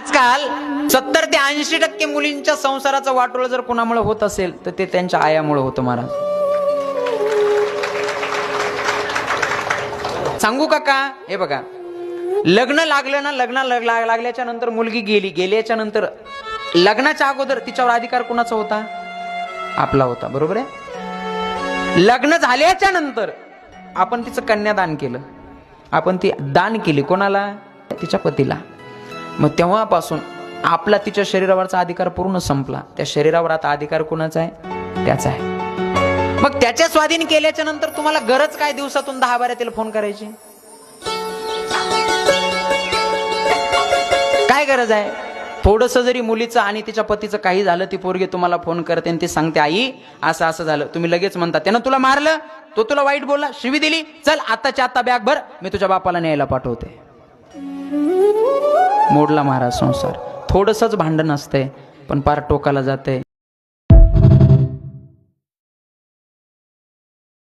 आजकाल 70 ते 80% मुलींच्या संसाराचं वाटोळं जर कोणामुळे होत असेल तर ते त्यांच्या आयामुळे होतं महाराज. सांगू का? हे बघा, लग्न लागलं ना, लग्न लागल्याच्या नंतर मुलगी गेल्याच्या नंतर लग्नाच्या अगोदर तिच्यावर अधिकार कोणाचा होता? आपला होता, बरोबर आहे. लग्न झाल्याच्या नंतर आपण तिचं कन्यादान केलं, आपण ती दान केली कोणाला? तिच्या पतीला. मग तेव्हापासून आपला तिच्या शरीरावरचा अधिकार पूर्ण संपला. त्या शरीरावर आता अधिकार कोणाचा आहे? त्याचा आहे. मग त्याच्या स्वाधीन केल्याच्या नंतर तुम्हाला गरज काय दिवसातून 10-12 तिला फोन करायची? काय गरज आहे? थोडस जरी मुलीचं आणि तिच्या पतीचं काही झालं, ती पोरगी तुम्हाला फोन करते आणि ती सांगते, आई असं असं झालं. तुम्ही लगेच म्हणता, त्यानं तुला मारलं, तो तुला वाईट बोलला, शिवी दिली, चल आत्ताच्या आत्ता बॅग भर, मी तुझ्या बापाला न्यायला पाठवते. मोडला महाराज संसार. थोडसंच भांडण असतंय पण पार टोकाला जाते.